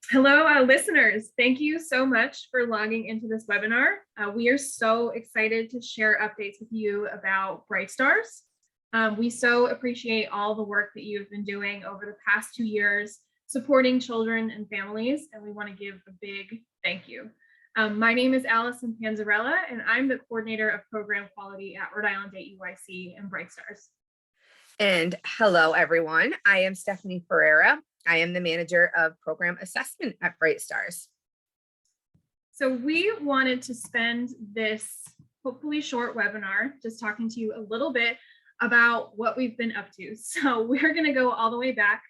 Hello, listeners. Thank you so much for logging into this webinar. We are so excited to share updates with you about Bright Stars. We so appreciate all the work that you've been doing over the past 2 years, supporting children and families, and we want to give a big thank you. My name is Allison Panzarella, and I'm the coordinator of program quality at Rhode Island AUIC and Bright Stars. And hello, everyone. I am Stephanie Ferreira. I am the manager of program assessment at Bright Stars. So we wanted to spend this hopefully short webinar just talking to you a little bit about what we've been up to. So we're going to go all the way back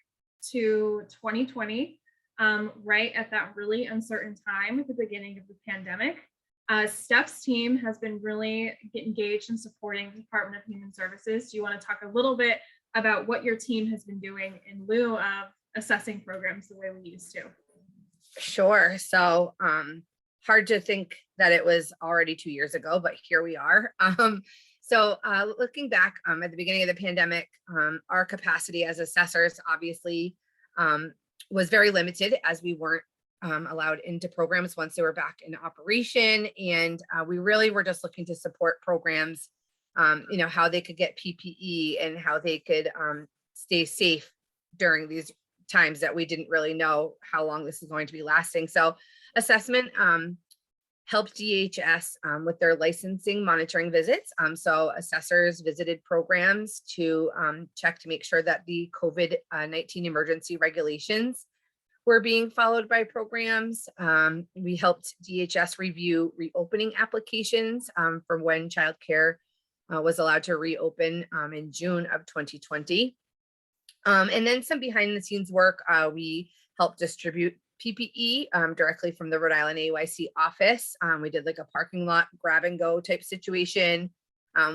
to 2020, right at that really uncertain time at the beginning of the pandemic. Steph's team has been really engaged in supporting the Department of Human Services. Do you want to talk a little bit about what your team has been doing in lieu of assessing programs the way we used to? Sure. So hard to think that it was already 2 years ago, but here we are. Looking back at the beginning of the pandemic, our capacity as assessors obviously was very limited, as we weren't allowed into programs once they were back in operation. And we really were just looking to support programs, how they could get PPE and how they could stay safe during these times that we didn't really know how long this is going to be lasting. So assessment helped DHS with their licensing monitoring visits. So assessors visited programs to check to make sure that the COVID-19 emergency regulations were being followed by programs. We helped DHS review reopening applications for when childcare was allowed to reopen in June of 2020. And then some behind the scenes work. We helped distribute PPE directly from the Rhode Island AUIC office. We did like a parking lot grab and go type situation.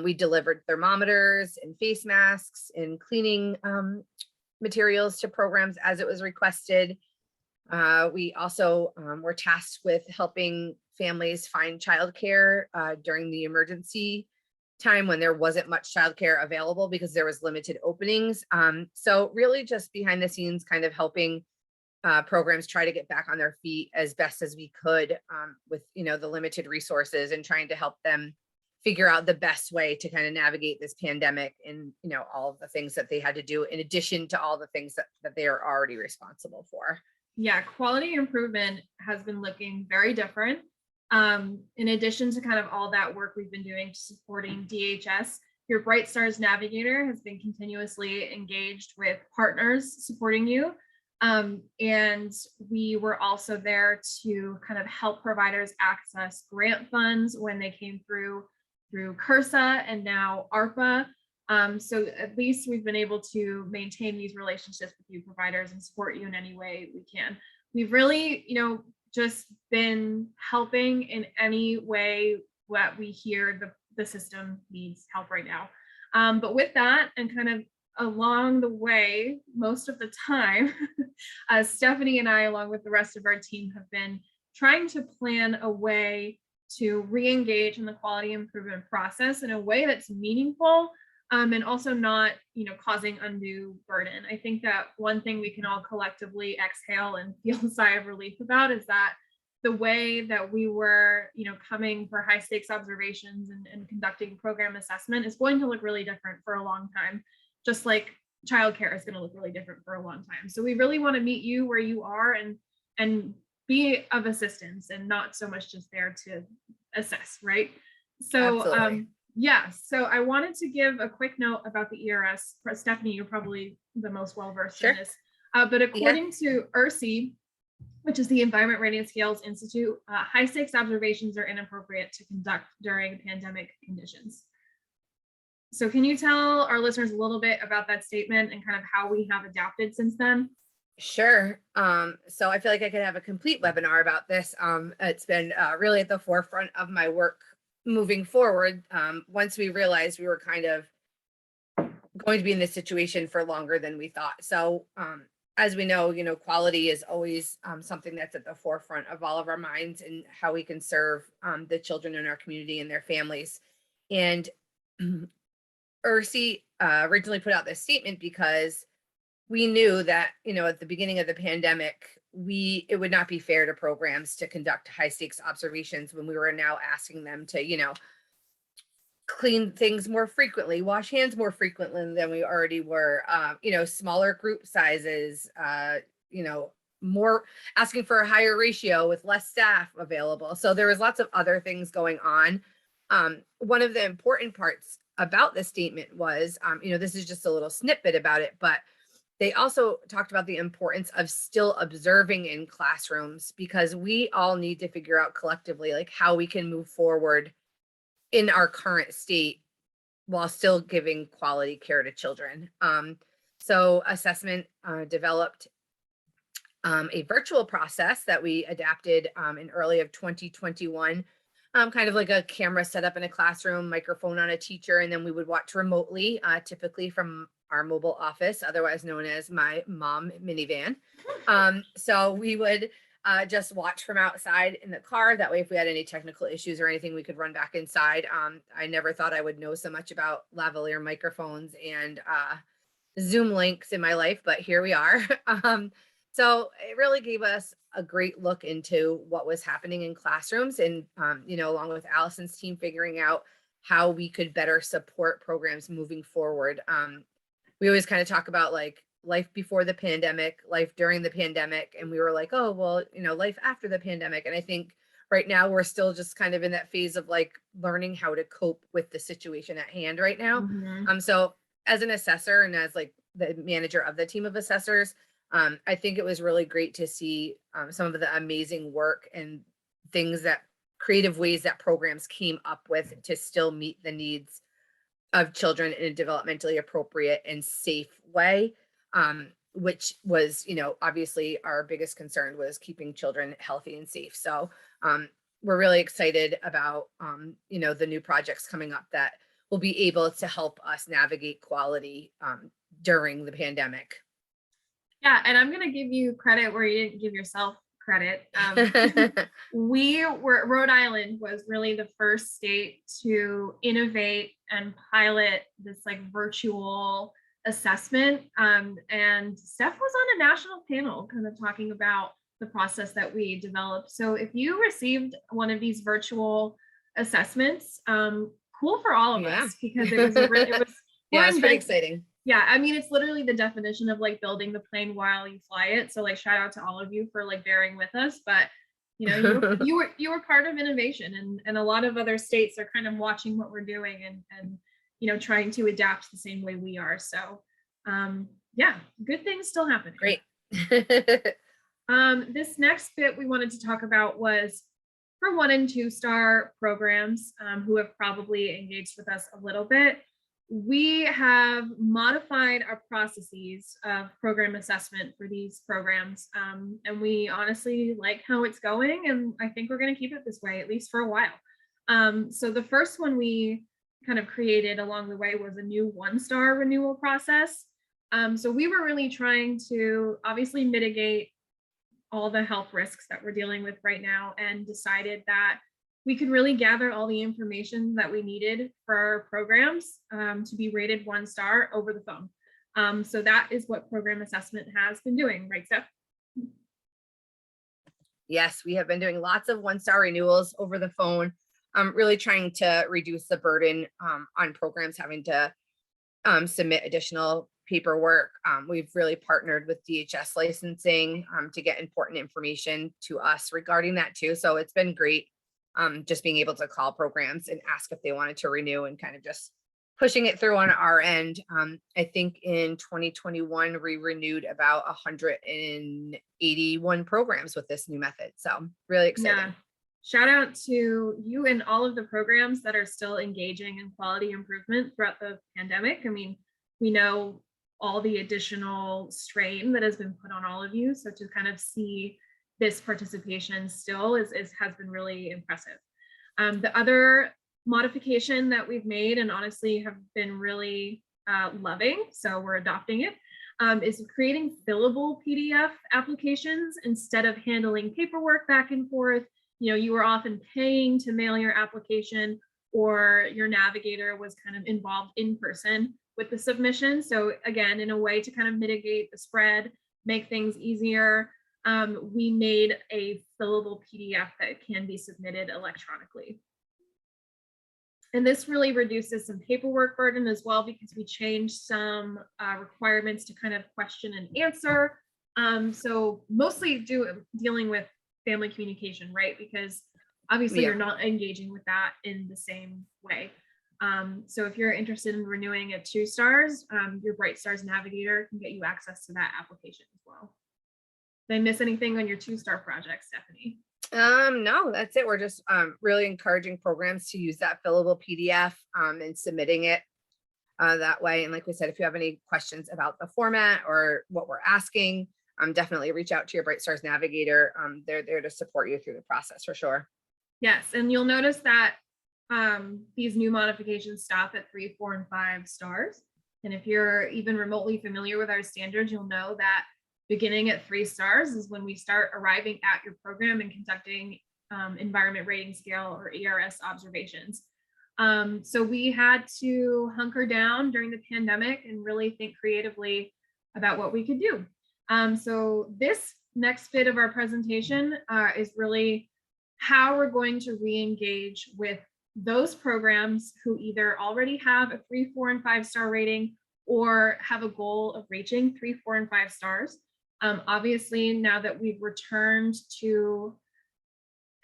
We delivered thermometers and face masks and cleaning materials to programs as it was requested. We also were tasked with helping families find childcare during the emergency time when there wasn't much childcare available because there was limited openings. So really just behind the scenes kind of helping programs try to get back on their feet as best as we could with the limited resources, and trying to help them figure out the best way to kind of navigate this pandemic and all of the things that they had to do in addition to all the things that they are already responsible for. Yeah, quality improvement has been looking very different. In addition to kind of all that work we've been doing to supporting DHS, your Bright Stars Navigator has been continuously engaged with partners supporting you. And we were also there to kind of help providers access grant funds when they came through CURSA and now ARPA. So at least we've been able to maintain these relationships with you providers and support you in any way we can. We've really, just been helping in any way that we hear the system needs help right now. But with that, and kind of along the way, most of the time, Stephanie and I, along with the rest of our team, have been trying to plan a way to re-engage in the quality improvement process in a way that's meaningful, and also not, causing undue burden. I think that one thing we can all collectively exhale and feel a sigh of relief about is that the way that we were, coming for high stakes observations and conducting program assessment is going to look really different for a long time, just like childcare is going to look really different for a long time. So we really want to meet you where you are and be of assistance and not so much just there to assess, right? So yeah, so I wanted to give a quick note about the ERS. Stephanie, you're probably the most well-versed in this. But according to ERSI, which is the Environment Rating Scales Institute, high stakes observations are inappropriate to conduct during pandemic conditions. So can you tell our listeners a little bit about that statement and kind of how we have adapted since then? Sure. So I feel like I could have a complete webinar about this. It's been really at the forefront of my work moving forward. Once we realized we were kind of going to be in this situation for longer than we thought. So as we know, quality is always something that's at the forefront of all of our minds and how we can serve the children in our community and their families. And ERSI originally put out this statement because we knew that, at the beginning of the pandemic, it would not be fair to programs to conduct high stakes observations when we were now asking them to, clean things more frequently, wash hands more frequently than we already were, smaller group sizes, more asking for a higher ratio with less staff available. So there was lots of other things going on. One of the important parts about the statement was, this is just a little snippet about it, but they also talked about the importance of still observing in classrooms, because we all need to figure out collectively like how we can move forward in our current state while still giving quality care to children. So assessment developed a virtual process that we adapted in early of 2021, kind of like a camera set up in a classroom, microphone on a teacher, and then we would watch remotely, typically from our mobile office, otherwise known as my mom minivan. So we would just watch from outside in the car. That way, if we had any technical issues or anything, we could run back inside. I never thought I would know so much about lavalier microphones and Zoom links in my life, but here we are. So it really gave us a great look into what was happening in classrooms, and, along with Allison's team, figuring out how we could better support programs moving forward. We always kind of talk about like life before the pandemic, life during the pandemic, and we were like, oh, well, life after the pandemic. And I think right now we're still just kind of in that phase of like learning how to cope with the situation at hand right now. Mhm. So as an assessor and as like the manager of the team of assessors, I think it was really great to see some of the amazing work and creative ways that programs came up with to still meet the needs of children in a developmentally appropriate and safe way, which was, obviously our biggest concern was keeping children healthy and safe. So we're really excited about, the new projects coming up that will be able to help us navigate quality during the pandemic. Yeah, and I'm gonna give you credit where you didn't give yourself credit. Rhode Island was really the first state to innovate and pilot this like virtual assessment. And Steph was on a national panel kind of talking about the process that we developed. So if you received one of these virtual assessments, cool for all of Yeah. us, because it was Yeah, it's pretty like, exciting. yeah, I mean, it's literally the definition of like building the plane while you fly it. So like shout out to all of you for like bearing with us. But you were part of innovation, and a lot of other states are kind of watching what we're doing and trying to adapt the same way we are. So yeah, good things still happening. Great. This next bit we wanted to talk about was for 1- and 2-star programs who have probably engaged with us a little bit. We have modified our processes of program assessment for these programs, and we honestly like how it's going, and I think we're going to keep it this way, at least for a while. So the first one we kind of created along the way was a new 1-star renewal process. So we were really trying to obviously mitigate all the health risks that we're dealing with right now, and decided that we could really gather all the information that we needed for our programs to be rated 1-star over the phone. So that is what program assessment has been doing, right, Steph? Yes, we have been doing lots of 1-star renewals over the phone, really trying to reduce the burden on programs having to submit additional paperwork. We've really partnered with DHS licensing to get important information to us regarding that too. So it's been great. Just being able to call programs and ask if they wanted to renew, and kind of just pushing it through on our end. I think in 2021, we renewed about 181 programs with this new method. So really exciting. Yeah. Shout out to you and all of the programs that are still engaging in quality improvement throughout the pandemic. I mean, we know all the additional strain that has been put on all of you. So to kind of see this participation still has been really impressive. The other modification that we've made, and honestly have been really loving, so we're adopting it, is creating fillable PDF applications instead of handling paperwork back and forth. You were often paying to mail your application, or your navigator was kind of involved in person with the submission. So again, in a way to kind of mitigate the spread, make things easier, we made a fillable PDF that can be submitted electronically. And this really reduces some paperwork burden as well, because we changed some requirements to kind of question and answer. So mostly dealing with family communication, right? Because obviously Yeah. you're not engaging with that in the same way. So if you're interested in renewing at 2 stars, your Bright Stars Navigator can get you access to that application as well. Did I miss anything on your 2-star project, Stephanie? No, that's it. We're just really encouraging programs to use that fillable PDF and submitting it that way. And like we said, if you have any questions about the format or what we're asking, definitely reach out to your Bright Stars Navigator. They're there to support you through the process for sure. Yes, and you'll notice that these new modifications stop at 3, 4, and 5 stars. And if you're even remotely familiar with our standards, you'll know that beginning at 3 stars is when we start arriving at your program and conducting environment rating scale or ERS observations. So we had to hunker down during the pandemic and really think creatively about what we could do. So this next bit of our presentation is really how we're going to re-engage with those programs who either already have a 3, 4, and 5-star rating or have a goal of reaching 3, 4, and 5 stars. Obviously, now that we've returned to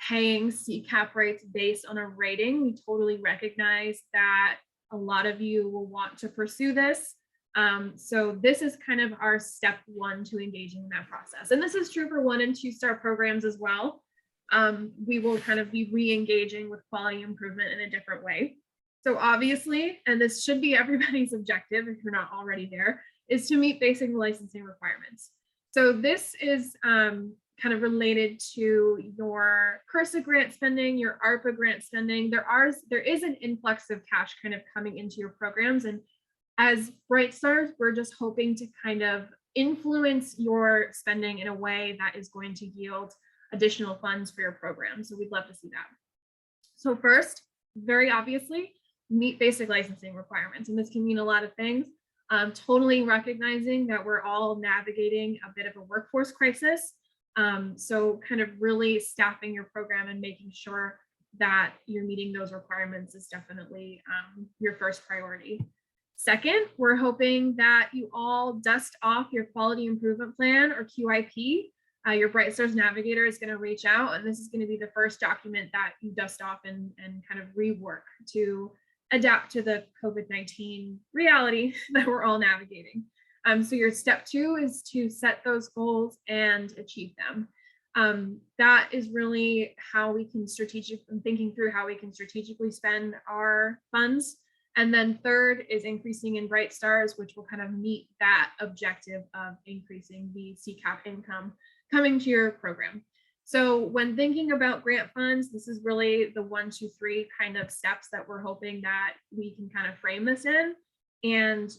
paying CCAP rates based on a rating, we totally recognize that a lot of you will want to pursue this. So this is kind of our step 1 to engaging in that process. And this is true for 1 and 2-star programs as well. We will kind of be re-engaging with quality improvement in a different way. So obviously, and this should be everybody's objective if you're not already there, is to meet basic licensing requirements. So this is kind of related to your CURSA grant spending, your ARPA grant spending. There is an influx of cash kind of coming into your programs. And as Bright Stars, we're just hoping to kind of influence your spending in a way that is going to yield additional funds for your program. So we'd love to see that. So first, very obviously, meet basic licensing requirements. And this can mean a lot of things. Totally recognizing that we're all navigating a bit of a workforce crisis. So kind of really staffing your program and making sure that you're meeting those requirements is definitely your first priority. Second, we're hoping that you all dust off your quality improvement plan or QIP. Your Bright Stars Navigator is going to reach out, and this is going to be the first document that you dust off and kind of rework to adapt to the COVID-19 reality that we're all navigating. So your step 2 is to set those goals and achieve them. That is really how we can thinking through how we can strategically spend our funds. And then third is increasing in Bright Stars, which will kind of meet that objective of increasing the CCAP income coming to your program. So when thinking about grant funds, this is really the 1, 2, 3 kind of steps that we're hoping that we can kind of frame this in. And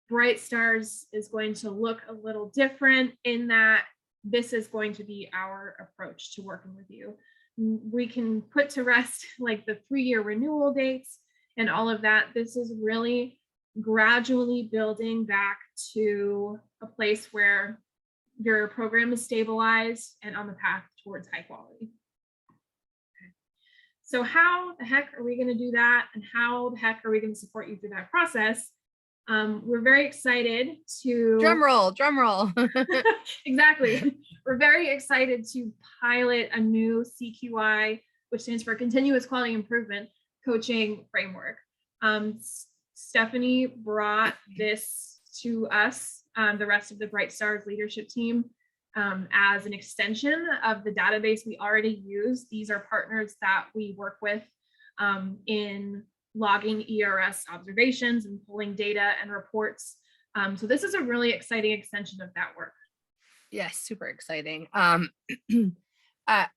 Bright Stars is going to look a little different in that this is going to be our approach to working with you. We can put to rest like the 3-year renewal dates and all of that. This is really gradually building back to a place where your program is stabilized and on the path towards high quality. Okay. So how the heck are we going to do that? And how the heck are we going to support you through that process? We're very excited to drum roll. Exactly. We're very excited to pilot a new CQI, which stands for Continuous Quality Improvement Coaching Framework. Stephanie brought this to us, the rest of the Bright Stars leadership team, as an extension of the database we already use. These are partners that we work with in logging ERS observations and pulling data and reports. So this is a really exciting extension of that work. Yes, super exciting.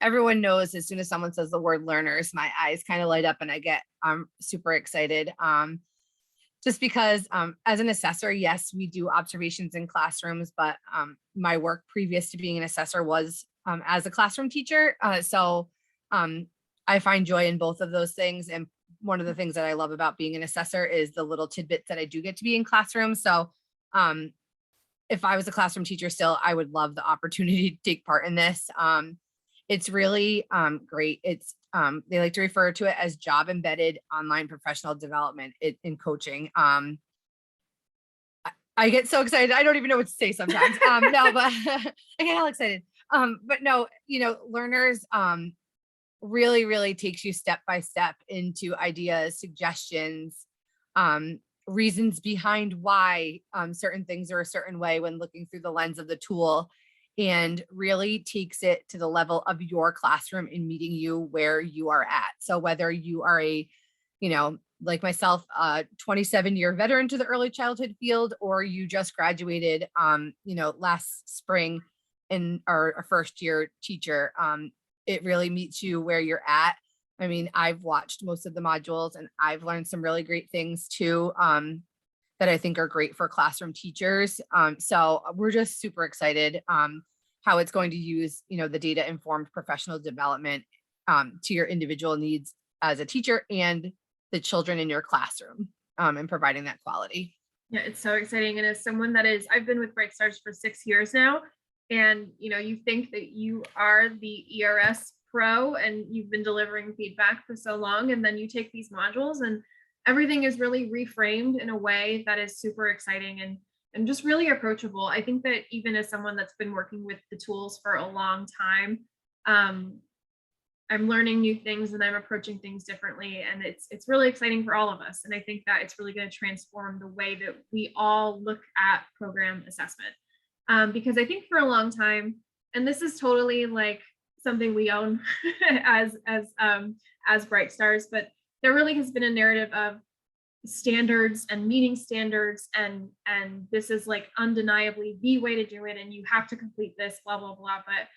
Everyone knows as soon as someone says the word LearnERS, my eyes kind of light up and I get super excited. Just because as an assessor, yes, we do observations in classrooms, but my work previous to being an assessor was as a classroom teacher. So I find joy in both of those things. And one of the things that I love about being an assessor is the little tidbits that I do get to be in classrooms. So if I was a classroom teacher still, I would love the opportunity to take part in this. It's really great. It's they like to refer to it as job embedded online professional development in coaching. I get so excited. I don't even know what to say sometimes. No, but I get all excited. But no, LearnERS really, really takes you step by step into ideas, suggestions, reasons behind why certain things are a certain way when looking through the lens of the tool, and really takes it to the level of your classroom and meeting you where you are at. So whether you are a, like myself, a 27-year veteran to the early childhood field, or you just graduated, last spring and are a first year teacher, it really meets you where you're at. I mean, I've watched most of the modules and I've learned some really great things too, that I think are great for classroom teachers. So we're just super excited how it's going to use, the data informed professional development to your individual needs as a teacher and the children in your classroom, and providing that quality. Yeah, it's so exciting. And as someone I've been with Bright Stars for 6 years now, and you think that you are the ERS pro and you've been delivering feedback for so long, and then you take these modules and everything is really reframed in a way that is super exciting and just really approachable. I think that even as someone that's been working with the tools for a long time, I'm learning new things and I'm approaching things differently, and it's really exciting for all of us. And I think that it's really going to transform the way that we all look at program assessment. Because I think for a long time, and this is totally like something we own as Bright Stars, but there really has been a narrative of standards and meeting standards, and this is like undeniably the way to do it, and you have to complete this, blah blah blah. But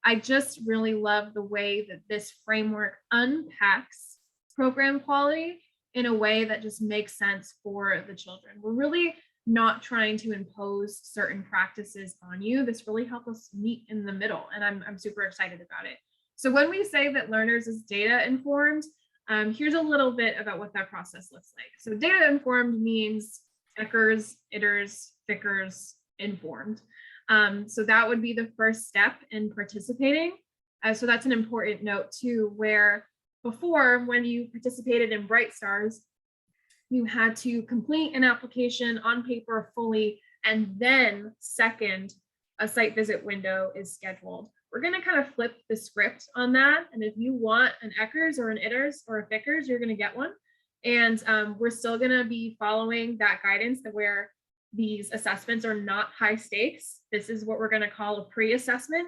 I just really love the way that this framework unpacks program quality in a way that just makes sense for the children. We're really not trying to impose certain practices on you. This really helps us meet in the middle, and I'm super excited about it. So when we say that LearnERS is data informed, here's a little bit about what that process looks like. So data informed means Eckers, ITERS, Vickers informed. So that would be the first step in participating. So that's an important note too, where before, when you participated in Bright Stars, you had to complete an application on paper fully, and then second, a site visit window is scheduled. We're going to kind of flip the script on that. And if you want an Eckers or an ITERS or a Vickers, you're going to get one. And we're still going to be following that guidance that where these assessments are not high stakes. This is what we're going to call a pre-assessment.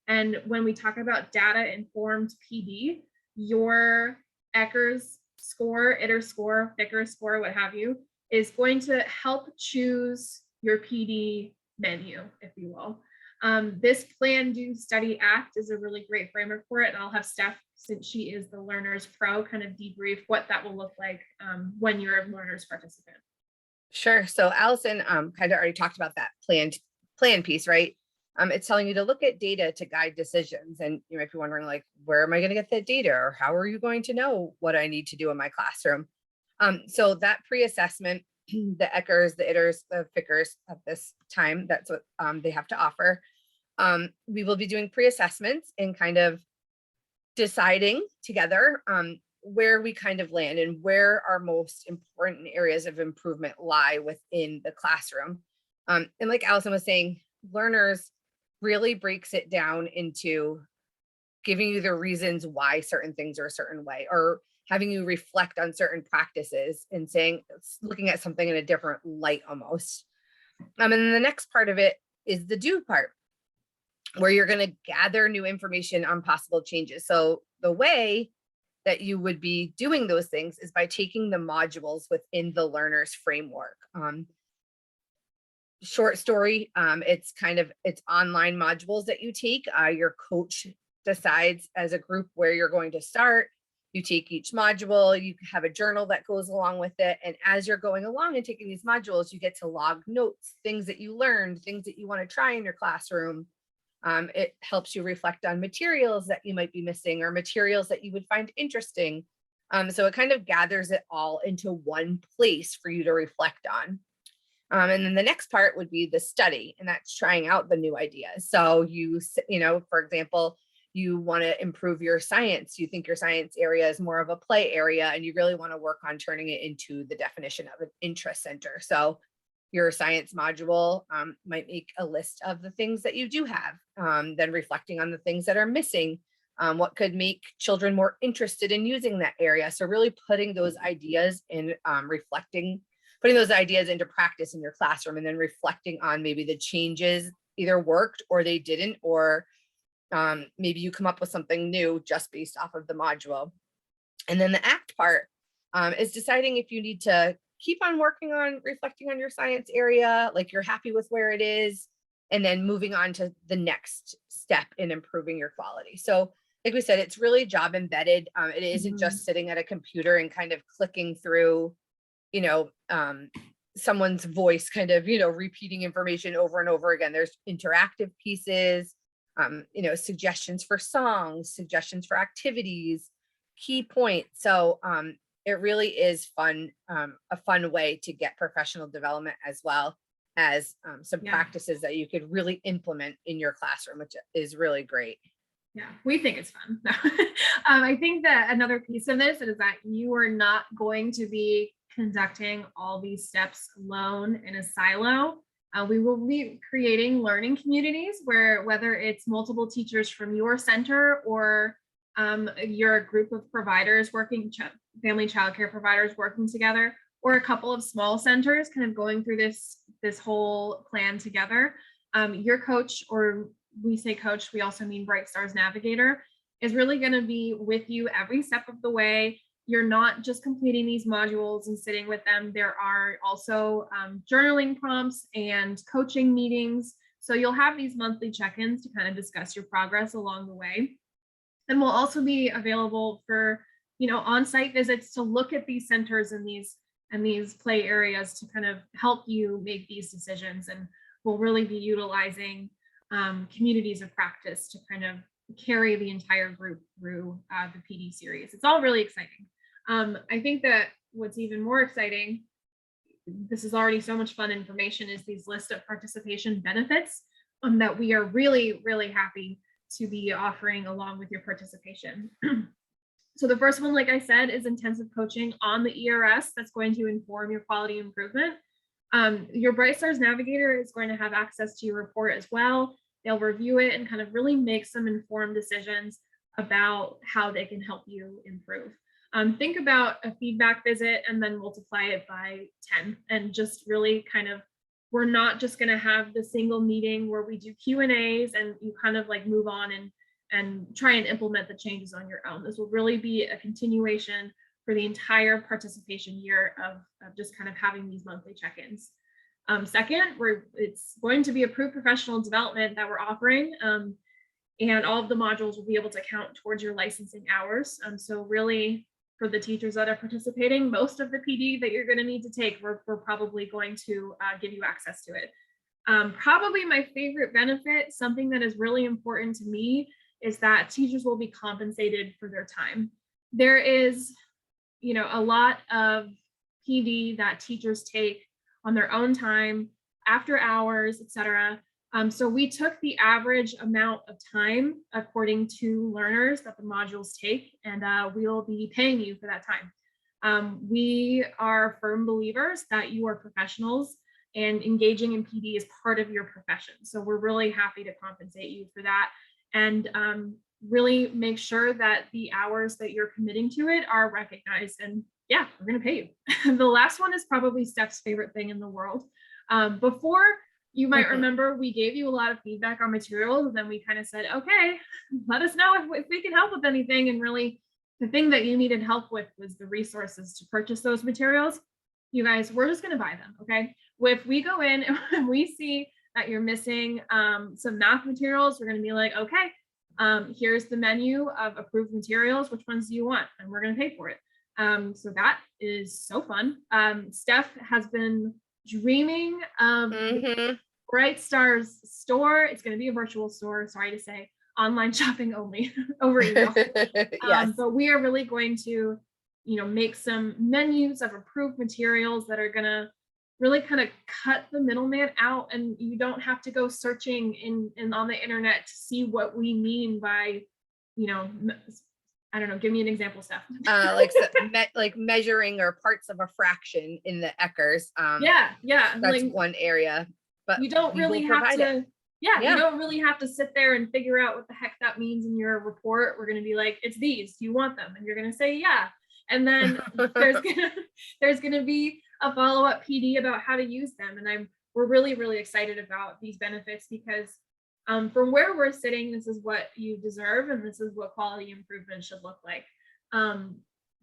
And when we talk about data informed PD, your Eckers score, ITERS score, Vickers score, what have you, is going to help choose your PD menu, if you will. This Plan, Do, Study, Act is a really great framework for it. And I'll have Steph, since she is the LearnERS pro, kind of debrief what that will look like when you're a LearnERS participant. Sure. So Allison kind of already talked about that plan piece, right? It's telling you to look at data to guide decisions. And you might be wondering, like, where am I going to get that data? Or how are you going to know what I need to do in my classroom? So that pre-assessment, the Eckers, the ITERS, the Vickers at this time, that's what they have to offer. We will be doing pre-assessments and kind of deciding together where we kind of land and where our most important areas of improvement lie within the classroom. And like Allison was saying, LearnERS really breaks it down into giving you the reasons why certain things are a certain way, or having you reflect on certain practices and saying, looking at something in a different light almost. And then the next part of it is the do part, where you're going to gather new information on possible changes. So the way that you would be doing those things is by taking the modules within the LearnERS framework. Short story, it's online modules that you take. Your coach decides as a group where you're going to start. You take each module, you have a journal that goes along with it. And as you're going along and taking these modules, you get to log notes, things that you learned, things that you want to try in your classroom. It helps you reflect on materials that you might be missing or materials that you would find interesting. So it kind of gathers it all into one place for you to reflect on. And then the next part would be the study, and that's trying out the new ideas. So for example, you want to improve your science. You think your science area is more of a play area, and you really want to work on turning it into the definition of an interest center. So your science module might make a list of the things that you do have, then reflecting on the things that are missing, what could make children more interested in using that area. So really putting those ideas in, putting those ideas into practice in your classroom, and then reflecting on maybe the changes either worked or they didn't, or maybe you come up with something new just based off of the module. And then the act part is deciding if you need to keep on working on reflecting on your science area, like you're happy with where it is, and then moving on to the next step in improving your quality. So like we said, it's really job embedded. It isn't just sitting at a computer and kind of clicking through, someone's voice, kind of, repeating information over and over again. There's interactive pieces, suggestions for songs, suggestions for activities, key points. So it really is fun, a fun way to get professional development, as well as some practices that you could really implement in your classroom, which is really great. Yeah, we think it's fun. I think that another piece of this is that you are not going to be conducting all these steps alone in a silo. We will be creating learning communities where, whether it's multiple teachers from your center or you're a group of providers working, family childcare providers working together, or a couple of small centers kind of going through this whole plan together. Your coach, or we say coach, we also mean Bright Stars Navigator, is really going to be with you every step of the way. You're not just completing these modules and sitting with them. There are also journaling prompts and coaching meetings. So you'll have these monthly check-ins to kind of discuss your progress along the way. And we'll also be available for, on-site visits to look at these centers and these play areas to kind of help you make these decisions. And we'll really be utilizing communities of practice to kind of carry the entire group through the PD series. It's all really exciting. I think that what's even more exciting, this is already so much fun information, is these list of participation benefits that we are really, really happy to be offering along with your participation. So the first one, like I said, is intensive coaching on the ERS that's going to inform your quality improvement. Your Bright Stars Navigator is going to have access to your report as well. They'll review it and kind of really make some informed decisions about how they can help you improve. Think about a feedback visit and then multiply it by 10, and just really kind of, we're not just going to have the single meeting where we do Q&As and you kind of like move on and try and implement the changes on your own. This will really be a continuation for the entire participation year of just kind of having these monthly check-ins. Second, it's going to be approved professional development that we're offering, and all of the modules will be able to count towards your licensing hours. So really, for the teachers that are participating, most of the PD that you're going to need to take, we're probably going to give you access to it. Probably my favorite benefit, something that is really important to me, is that teachers will be compensated for their time. There is, a lot of PD that teachers take on their own time, after hours, etc. So we took the average amount of time according to LearnERS that the modules take, and we'll be paying you for that time. We are firm believers that you are professionals, and engaging in PD is part of your profession. So we're really happy to compensate you for that, and really make sure that the hours that you're committing to it are recognized. And yeah, we're going to pay you. The last one is probably Steph's favorite thing in the world. Before, you might remember, we gave you a lot of feedback on materials, and then we kind of said, okay, let us know if we can help with anything. And really, the thing that you needed help with was the resources to purchase those materials. You guys, we're just going to buy them, okay? If we go in and we see that you're missing some math materials, we're going to be like, okay, here's the menu of approved materials. Which ones do you want? And we're going to pay for it. So that is so fun. Steph has been dreaming of Bright Stars store. It's going to be a virtual store, sorry to say, online shopping only over email. Yes. But we are really going to, make some menus of approved materials that are going to really kind of cut the middleman out, and you don't have to go searching in on the internet to see what we mean by, you know, I don't know, give me an example, Steph. Like measuring or parts of a fraction in the Eckers. Yeah, That's like one area, but you don't we will really have provide it. to, yeah, you Yeah. don't really have to sit there and figure out what the heck that means in your report. We're going to be like, it's these, do you want them? And you're going to say, yeah. And then there's going to be a follow-up PD about how to use them. And we're really, really excited about these benefits because from where we're sitting, this is what you deserve, and this is what quality improvement should look like.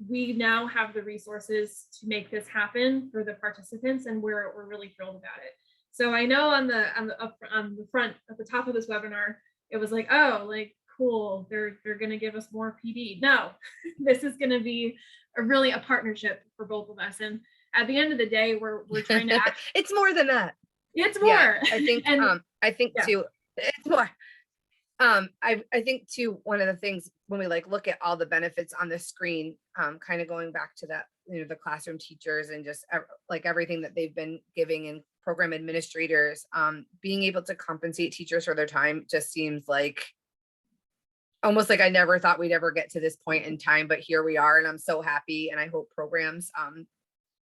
We now have the resources to make this happen for the participants, and we're really thrilled about it. So I know on the front at the top of this webinar, it was like, oh, like cool, they're going to give us more PD. No, this is going to be really a partnership for both of us. And at the end of the day, we're trying to act. It's more than that. It's more. Yeah, I think yeah. too, it's more. I think too, one of the things when we like look at all the benefits on the screen, kind of going back to that, the classroom teachers and just like everything that they've been giving, and program administrators, being able to compensate teachers for their time just seems like almost like I never thought we'd ever get to this point in time, but here we are, and I'm so happy. And I hope programs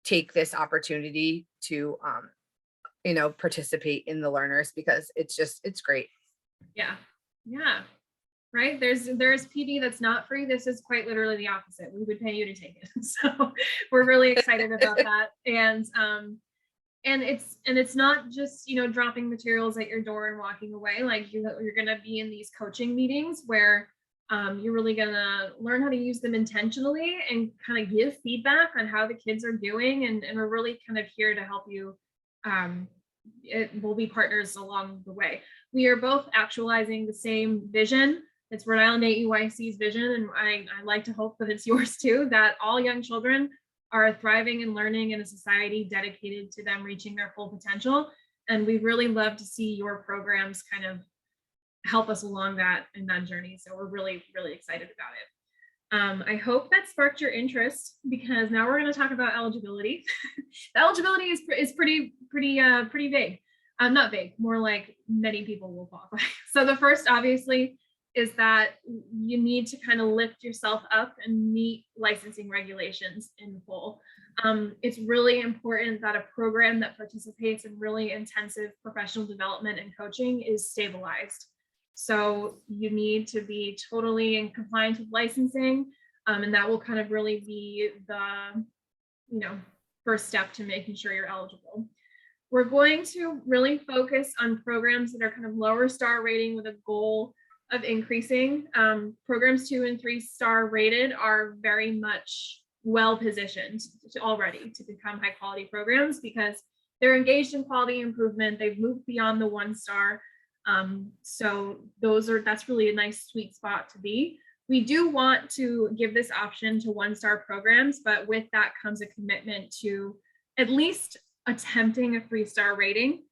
take this opportunity to participate in the LearnERS, because it's great. Yeah. Right. There's PD that's not free. This is quite literally the opposite. We would pay you to take it. So we're really excited about that. And it's not just, dropping materials at your door and walking away. Like you're going to be in these coaching meetings where you're really going to learn how to use them intentionally and kind of give feedback on how the kids are doing. And we're really kind of here to help you. We'll be partners along the way. We are both actualizing the same vision. It's Rhode Island AEYC's vision, and I like to hope that it's yours too, that all young children are thriving and learning in a society dedicated to them reaching their full potential. And we really love to see your programs kind of help us along that in that journey. So we're really, really excited about it. I hope that sparked your interest, because now we're going to talk about eligibility. The eligibility is pretty vague. Not vague, more like many people will qualify. So the first, obviously, is that you need to kind of lift yourself up and meet licensing regulations in full. It's really important that a program that participates in really intensive professional development and coaching is stabilized. So you need to be totally in compliance with licensing, and that will kind of really be the first step to making sure you're eligible. We're going to really focus on programs that are kind of lower star rating with a goal of increasing. Programs 2 and 3 star rated are very much well positioned already to become high quality programs, because they're engaged in quality improvement. They've moved beyond the 1 star. So that's really a nice sweet spot to be. We do want to give this option to 1 star programs, but with that comes a commitment to at least attempting a 3-star rating.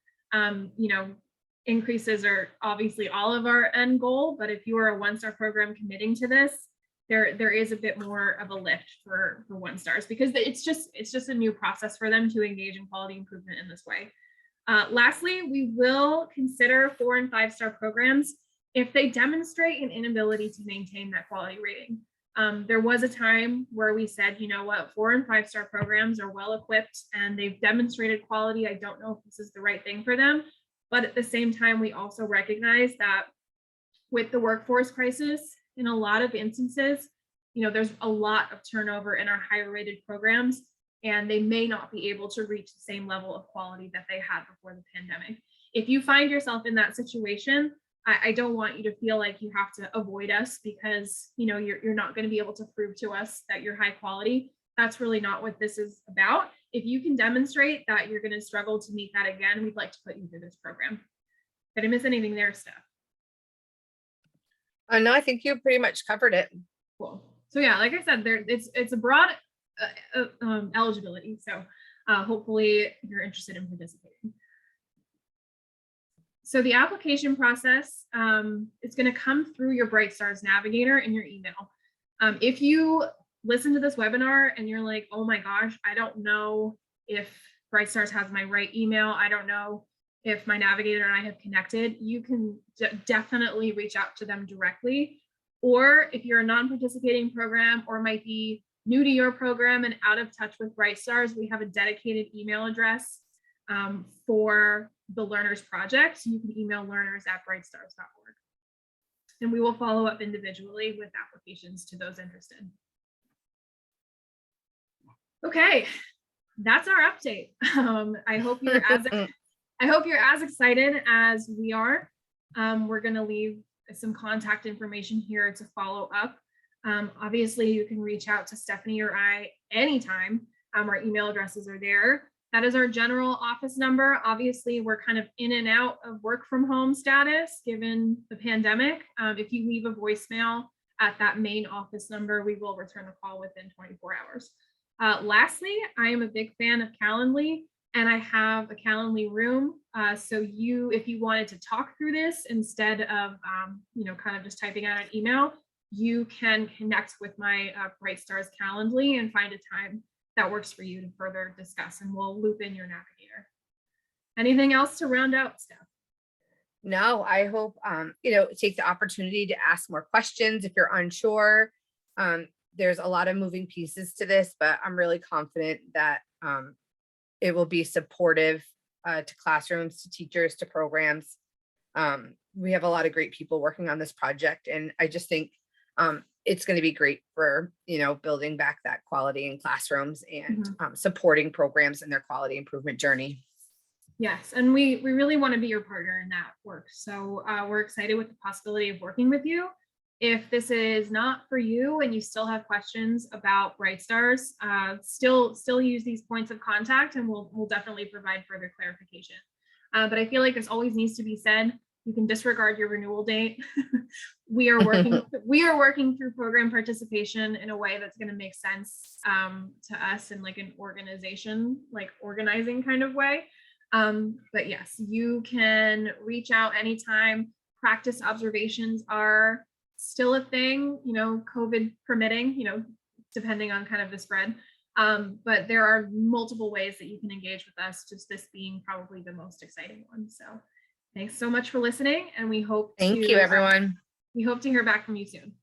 Increases are obviously all of our end goal, but if you are a 1-star program committing to this, there is a bit more of a lift for 1 stars, because it's just a new process for them to engage in quality improvement in this way. Lastly, we will consider 4 and 5-star programs if they demonstrate an inability to maintain that quality rating. There was a time where we said, 4 and 5-star programs are well equipped and they've demonstrated quality. I don't know if this is the right thing for them. But at the same time, we also recognize that with the workforce crisis, in a lot of instances, there's a lot of turnover in our higher rated programs, and they may not be able to reach the same level of quality that they had before the pandemic. If you find yourself in that situation, I don't want you to feel like you have to avoid us because you're not going to be able to prove to us that you're high quality. That's really not what this is about. If you can demonstrate that you're going to struggle to meet that again, we'd like to put you through this program. Did I miss anything there, Steph? No, I think you pretty much covered it. Cool. So yeah, like I said, it's a broad eligibility. So hopefully you're interested in participating. So the application process, it's going to come through your Bright Stars Navigator in your email. If you listen to this webinar and you're like, oh my gosh, I don't know if BrightStars has my right email. I don't know if my navigator and I have connected. You can definitely reach out to them directly. Or if you're a non-participating program or might be new to your program and out of touch with BrightStars, we have a dedicated email address for the LearnERS project. You can email learners@brightstars.org. And we will follow up individually with applications to those interested. Okay, that's our update. I hope you're as excited as we are. We're going to leave some contact information here to follow up. Obviously, you can reach out to Stephanie or I anytime. Our email addresses are there. That is our general office number. Obviously, we're kind of in and out of work from home status given the pandemic. If you leave a voicemail at that main office number, we will return the call within 24 hours. Lastly, I am a big fan of Calendly, and I have a Calendly room. So if you wanted to talk through this instead of, kind of just typing out an email, you can connect with my BrightStars Calendly and find a time that works for you to further discuss, and we'll loop in your navigator. Anything else to round out, Steph? No, I hope, take the opportunity to ask more questions if you're unsure. There's a lot of moving pieces to this, but I'm really confident that it will be supportive to classrooms, to teachers, to programs. We have a lot of great people working on this project, and I just think it's going to be great for, building back that quality in classrooms and supporting programs in their quality improvement journey. Yes, and we really want to be your partner in that work. So we're excited with the possibility of working with you. If this is not for you and you still have questions about BrightStars, still use these points of contact, and we'll definitely provide further clarification. But I feel like this always needs to be said. You can disregard your renewal date. We are working through program participation in a way that's going to make sense to us in like an organization, like organizing kind of way. But yes, you can reach out anytime. Practice observations are still a thing, COVID permitting, depending on kind of the spread. But there are multiple ways that you can engage with us, just this being probably the most exciting one. So thanks so much for listening, and we hope Thank you, everyone. We hope to hear back from you soon.